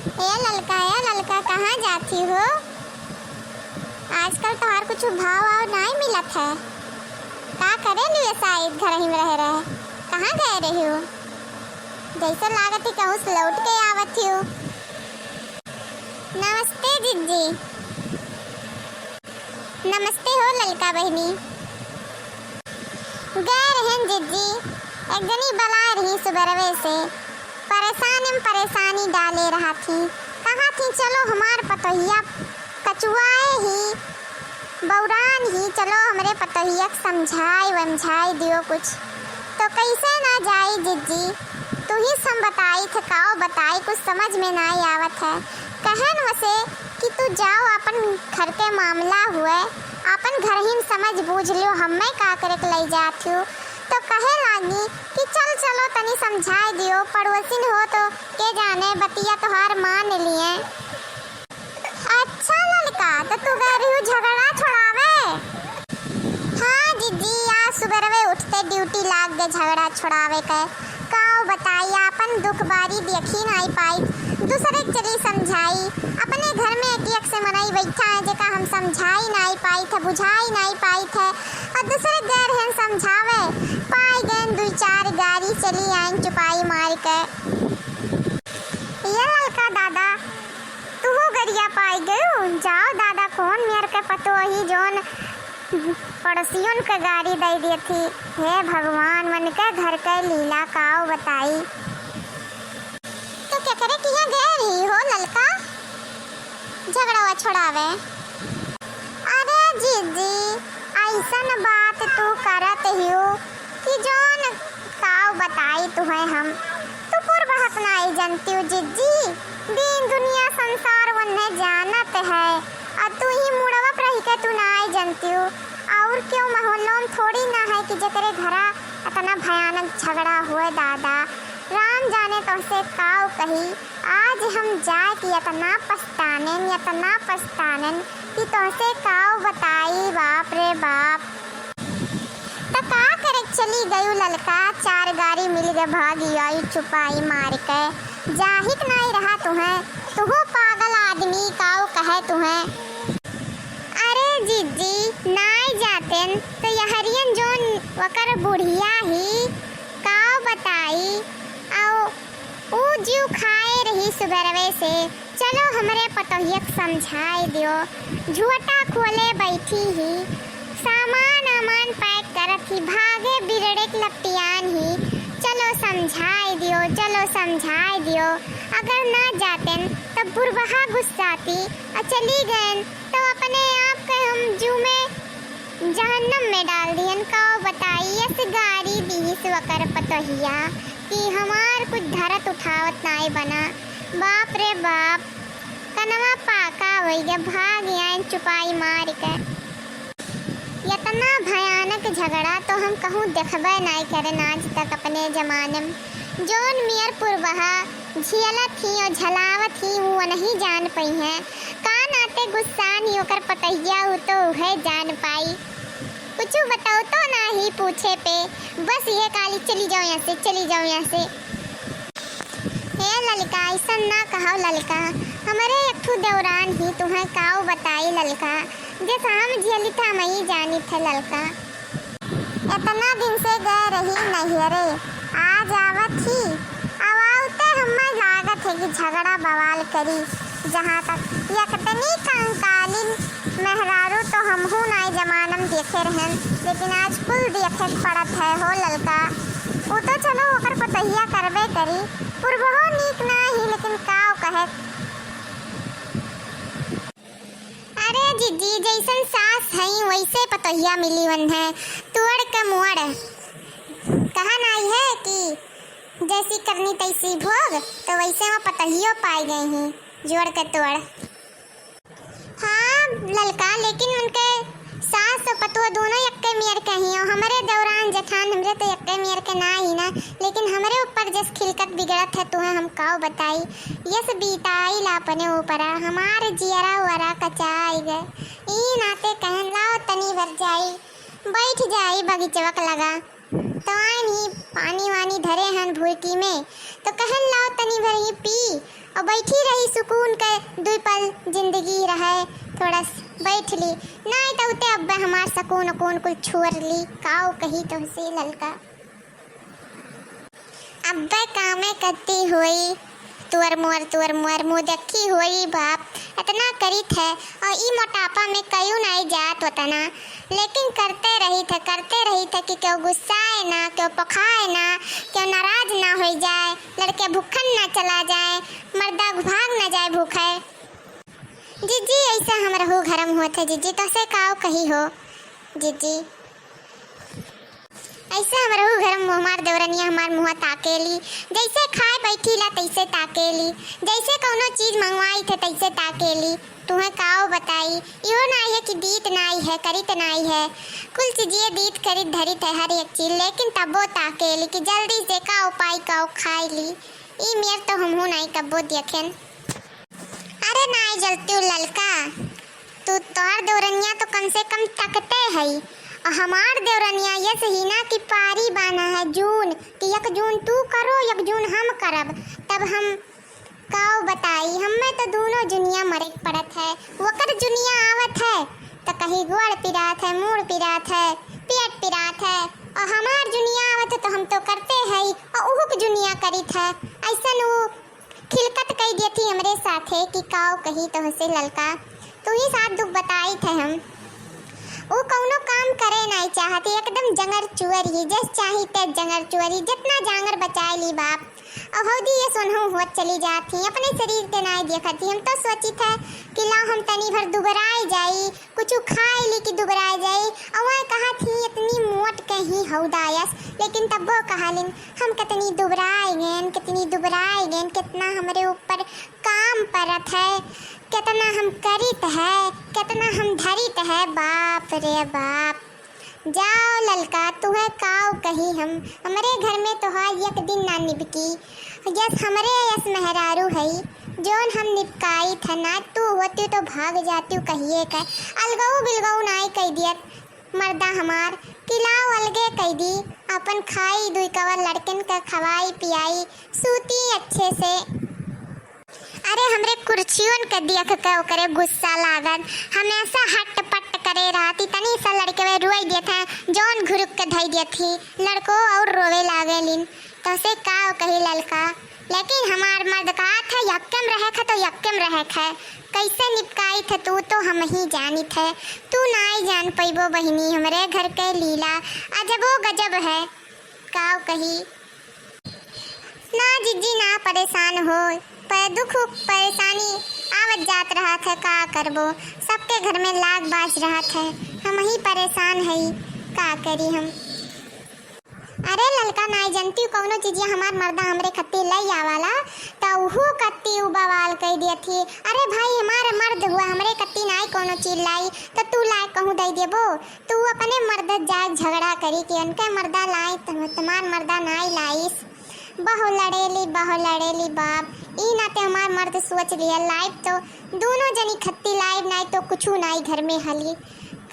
ए ललका कहाँ जाती हो? आजकल तुम्हार कुछ भाव नहीं मिलत है। का करे लिए शायद घर ही में रहे कहाँ गए रही हो? जैसे लागत ही कहूँ से लौट के आवत हो। नमस्ते जिज्जी। नमस्ते हो ललका बहनी। गए रहन जिज्जी, एक जनी बला रही सुबरवे से, परेशानी डाले रहा थी। कहा थी चलो हमार पतोहिया कचुआए ही बौरान ही, चलो हमरे पतोहिया समझाई दियो कुछ। तो कैसे ना जाई जिज्जी, तू ही सम बताई थे काओ बताई, कुछ समझ में नहीं आवत है। कहन वसे कि तू जाओ अपन घर के मामला हुए, अपन घर ही समझ बूझ लियो, हमें का करे के ले जाती हूँ। तो कहे लागी कि चलो तनी समझाई दियो, पड़ोसिन हो तो के जाने बतिया तोहार मान लिए। अच्छा ललका, तो तू गई रही झगड़ा छुड़ावे? हाँ जिज्जी, आज सुबह उठते ड्यूटी लाग गए झगड़ा छुड़ावे के। काओ बताई अपन दुख बारी देखी नहीं पाई, दूसरे चली समझाई। अपने घर में एक से मनाई बैठा है जेका हम समझाई नहीं पाई थे, बुझाई नहीं पाई थे, और दूसरे गैर हैं समझावे पाई गए। 2-4 गाड़ी चली आई चुपाई मार के। ये ललका दादा तू गरिया पाई गयो? जाओ दादा कौन मेरे के पतो ही जोन पड़ोसियों के गाड़ी दे दी थी। हे भगवान, मन के घर के लीला काओ बताई। तो क्या करे कि यहाँ गए रही हो ललका झगड़ा छोड़ावे? अरे जीजी, ऐसा न बात तू करत हियो कि जोन काओ बताई तुम्हें हम, तू पूर्व हक नहीं जानती हो जिज्जी। दिन दुनिया संसार वन्ने जानत है, और तू ही मुड़वा पर रही के तू नहीं जानती हो। और क्यों मोहल्लों में थोड़ी ना है कि जकरे घरा इतना भयानक झगड़ा हुए दादा। राम जाने तो से काओ कही, आज हम जाए कि इतना पछताने कि तोसे काओ बताई। बाप रे बाप। तो का करे चली गई ललका, 4 गाड़ी मिल गए भागी आई चुपाई मार के। जाहिक नहीं रहा तुम्हें, तू पागल आदमी काओ कहे तुम्हें। अरे जीजी नहीं जाते तो यहरियन जोन वकर बुढ़िया ही काओ बताई, आओ ऊ जीव खाए रही सुबरवे से। चलो हमरे पतोहियक समझाई दियो। झूठा खोले बैठी ही, सामान पैक करत ही, भागे बिरड़े लपटियान ही। चलो समझाई दियो। अगर ना जाते तो बुरबहा गुस्साती और चली गए तो अपने आप के हम जू में जहन्नम में डाल दियन। काओ बताई इस गाड़ी दी वकर पतोहिया कि हमार कुछ धरत उठावत नहीं बना। बाप रे बाप, कनवा पाका हो गया, भाग आए चुपाई मार के। इतना भयानक झगड़ा तो हम कहूँ देखबे नहीं करे आज तक अपने जमाने में। जोन मियर पुरबहा झियला थी और झलावत थी वो नहीं जान पाई है। कान आते गुस्सान ही होकर पतैया हो तो वह जान पाई। कुछ बताओ तो ना ही पूछे पे, बस ये काली चली जाओ यहाँ से। हे ललका, ऐसा ना कहो ललका, हमारे एक दौरान ही तुम्हें काओ बताई ललका, जैसा हम झेली था मैं जानी थे ललका। इतना दिन से गए रही नहीं रे, आज आवत ही आवाउते हमें लागत है कि झगड़ा बवाल करी। जहाँ तक यकतनी कंकालीन मेहरारू तो हमहू नहीं जमानम देखे रहन, लेकिन आज कुल देखे पड़त है हो ललका। वो तो चलो ओकर पतहिया करबे करी, पुरबहो नीक नहीं, लेकिन काओ कहे। अरे जीजी, जैसन सास है वैसे पतहिया मिली वन है, तुअड़ के मुअड़। कहा नहीं है कि जैसी करनी तैसी भोग, तो वैसे में पतहियो पाई गई हैं जोड़ के तोड़। हाँ ललका, लेकिन उनके सास और पतुआ दोनों यक्के मियर के ही हो। हमारे दौरान जेठान हमरे तो यक्के मियर के ना ही ना, लेकिन हमारे ऊपर जस खिलकत बिगड़त है तुम्हें हम काओ बताई। यस बीताई लापने ऊपर हमारे जियरा वरा कचाई गए। ई नाते कहन लाओ तनी भर जाई, बैठ जाई बगीचवक लगा, तो ही पानी वानी धरे हन भूरकी में, तो कहन लाओ तनी भर ही पी। और बैठी रही सुकून के 2 पल जिंदगी रहे थोड़ा बैठ ली नहीं तो उते अब हमार सकून कौन कुल छोड़ ली काऊ कही तो से ललका अब कामे करती हुई तुअर मुअर मुँह देखी हुई बाप इतना करी थे और ई मोटापा में कयूँ नहीं जात उतना लेकिन करते रही थे कि क्यों गुस्साए ना क्यों पखाए ना क्यों नाराज ना हो जाए लड़के भूखन ना चला जाए मर्दा भाग ना जाए भूखे जीजी ऐसा हमारा हो घरम होते जीजी तो से काओ कही हो जीजी ऐसे हमारे हो घर में हमार देवरनिया हमार मुँह ताकेली जैसे खाए बैठी ला तैसे ताकेली जैसे कौनो चीज मंगवाई थे तैसे ताकेली तुम्हें काओ बताई यो नहीं है कि दीत नहीं है करित नहीं है कुल चीज़ें दीत करित धरित है हर एक चीज लेकिन तबो ताकेली कि जल्दी से का उपाय काओ खाई ली ई मेर तो हम नहीं कब्बो देखें अरे नहीं जलती ललका तू तोहर देवरनिया तो कम से कम तकते है हमार देवरनिया ये सही ना कि पारी बाना है जून कि 1 जून तू करो 1 जून हम करब तब हम काओ बताई हमें तो दोनों जुनिया मरे पड़त है वकर जुनिया आवत है तो कहीं गोड़ पिरात है मूड़ पिरात है पेट पिरात है और हमार जुनिया आवत है तो हम तो करते है और उहुक जुनिया करित है ऐसा वो खिलकत कही देती हमरे साथे कि काओ कही तो हसे ललका तू ही साथ दुख बताई थे हम वो कौनो काम करे नहीं चाहती एकदम जंगर चुअरी जस चाही ते जंगर चुअरी जितना जांगर बचाए ली बाप अब हौदी ये सुनहु हुआ चली जाती अपने शरीर के नहीं देखती हम तो सोची थे कि ला हम तनी भर दुबराई जाई कुछ खाई ली कि दुबराई जाई और वह कहा थी इतनी मोट कहीं हौदायस लेकिन तब वो कहालिन हम कितनी दुबराई गए कितना हमारे ऊपर काम परत है कितना हम करित है कितना हम धरित है बाप रे बाप जाओ ललका तुम्हें काओ कही हम हमारे घर में तो हाँ 1 दिन ना निपकी यस हमारे यस मेहरारू है जोन हम निपकाई था ना तू होती तो भाग जाती कहिए का अलगऊ बिलगऊ नाई कह दिया मर्दा हमार किलाओ अलगे कह दी अपन खाई 2 कवर लड़कन का खवाई पियाई सूती अच्छे से अरे हमरे कुर्सियों के देख के ओकरे गुस्सा लागत हमेशा हट पट करे रहती तनी सा लड़के वे रोई देत है जौन घुरुक के धई देत थी लड़को और रोवे लागेलिन तो से का कही ललका लेकिन हमार मर्द का था यक्कम रहे था तो यक्कम रहे था कैसे निपकाई थे तू तो हम ही जानी थे तू नहीं जान पैबो बहिनी हमरे घर के लीला अजबो गजब है काव कही ना जिज्जी ना परेशान हो पर दुख परेशानी आवत जात रहा था का करबो सबके घर में लाग बाज रहा था हम ही परेशान है का करी हम अरे ललका नहीं जानती कौनो चीज़ हमार मर्दा हमरे खत्ती लई आवाला तो उहू कत्ती बवाल कह दिए थी अरे भाई हमारा मर्द हुआ हमरे कत्ती नहीं कोनो चीज लाई तो तू लाई कहूँ दे देबो तू अपने मर्द जाए झगड़ा करी कि उनके मर्दा लाई तुम्हार मर्दा नहीं लाइस बहु लड़ेली बाप ई नाते हमार मर्द सोच लिया लाइव तो दोनों जनी खत्ती लाइव नहीं तो कुछ नहीं घर में हली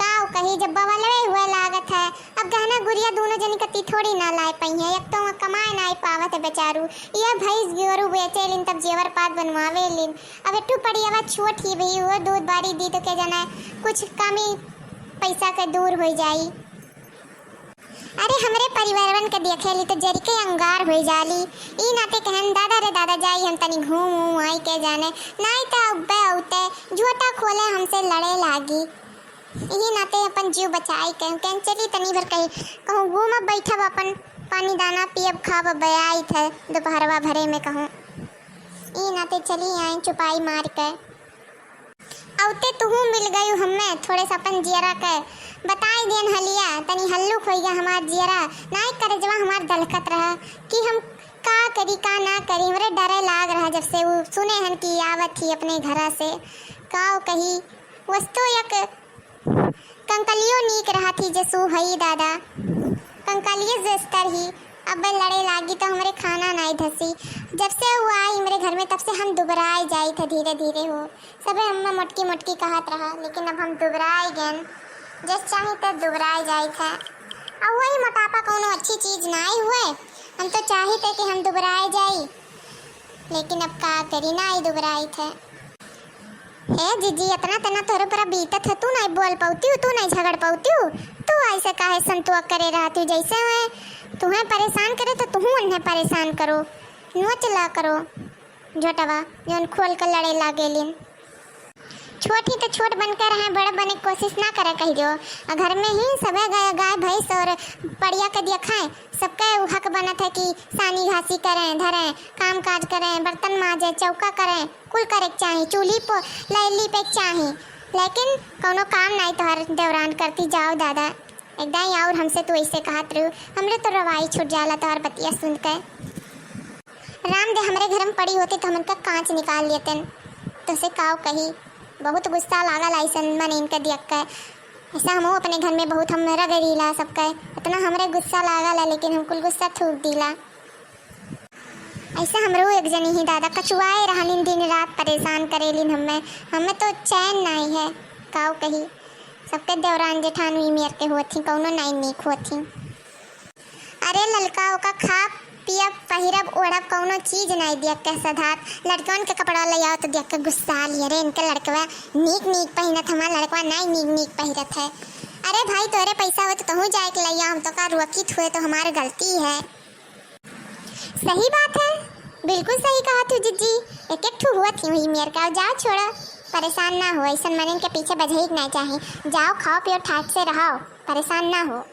काव कही जब बवलवे हुआ लागत है अब गहना गुड़िया दोनों जनी कत्ती थोड़ी ना लाई पाई है एक तो कमाए नहीं पावत है बेचारू ये भैंस गोरू बेचे लिन तब जेवर पात बनवावे लिन अब एटू पड़ी अब छोट ही भी वो दूध बारी दी तो क्या जाना कुछ कमी पैसा के दूर हो जाई अरे हमरे परिवारवन के देखे ली तो जरी के अंगार हो जाली ई नाते कहन दादा रे दादा जाई हम तनी घूम आई के जाने नहीं तो उब्बे औते झोटा खोले हमसे लड़े लागी ई नाते अपन जीव बचाई के चली तनी भर कही कहूँ घूम अब बैठब अपन पानी दाना पियब खाब बयाई थे दोपहरवा भरे में कहूँ ई नाते चली आई चुपाई मार के औते तुहू मिल गई हमें थोड़े से अपन जियरा के बताई देन हलिया तनी हल्लुक हो गया हमार जियरा नहीं करे जवा हमार दलकत रहा कि हम का करी का ना करी हमरे डरे लाग रहा जब से वो सुने हन कि आवत थी अपने घरा से काव कही वस्तु एक कंकलियो नीक रहा थी जसू हई दादा कंकलियो जस्तर ही अब लड़े लागी तो हमारे खाना नहीं धसी जब से वो आई मेरे घर में तब से हम दुबराए जाई थे धीरे धीरे हो सबे हम मोटकी मोटकी कहत रहा लेकिन अब हम दुबराए गए जस चाहे तो दुबराए जाए था अब वही मोटापा कोनो अच्छी चीज़ नहीं हुए हम तो चाहते कि हम दुबराए जाई लेकिन अब का करी ना आई दुबराई थे। ए जीजी इतना तना तोरे पर बीतत है, तू नहीं बोल पाती, तू नहीं झगड़ पाती, तू ऐसे काहे संतुआ करे रहती, जैसे है तुम्हें परेशान करे तो तुम उन्हें परेशान करो, नो चला करो झोटवा जौन खोल कर लड़े लागेलिन। छोटी तो छोट बनकर रहे, बड़े बनने की कोशिश ना करे कही जो। घर में ही सबे गाय भैंस और पड़िया के दिया खाएं, सबका हक बनत है कि सानी घासी करें, धरें, काम काज करें, बर्तन माजे, चौका करें, कुल करे चाहिए, चूल्ही पर लैली पे चाहिए, लेकिन कोनो काम नहीं तो हर दौरान करती जाओ दादा एकदम। और हमसे तो ऐसे कहत रहो, हमरे तो रवाई छूट जाला तो हर बतिया सुन कर। राम दे हमारे घर में पड़ी होती तो हम उनका कांच निकाल लेते, तो से काव कही बहुत गुस्सा लागल ऐसा मन इनका देख कर। ऐसा हम अपने घर में बहुत हम रगड़ीला सबका, इतना हमरे गुस्सा लागल है, लेकिन हम कुल गुस्सा थूक दिला। ऐसा हमरो एक जनी ही दादा कचुआए रहलिन, दिन रात परेशान करेलिन हमें तो चैन नहीं है काव कही। सबके दौरान जेठानी मेर के होती, कौनो नहीं नीक होती। अरे ललका ओका खा पियब पहिरब ओढ़ब कौनो चीज नहीं देख के सधात, लड़कन के कपड़ा ले आओ तो देख के गुस्सा लिया रे, इनके लड़कवा नीक नीक पहिरत, हमारा लड़कवा नहीं नीक नीक पहिरत है। अरे भाई तोरे पैसा हो तो तहू जाए के ले, हम तो का रुकित हुए तो हमारी गलती है। सही बात है, बिल्कुल सही कहा तू जीजी, एक एक ठू हुआ थी मेरे का। जाओ छोड़ो, परेशान ना हो, ऐसा मन के पीछे बजही नहीं चाहिए, जाओ खाओ पियो ठाट से रहो, परेशान ना हो।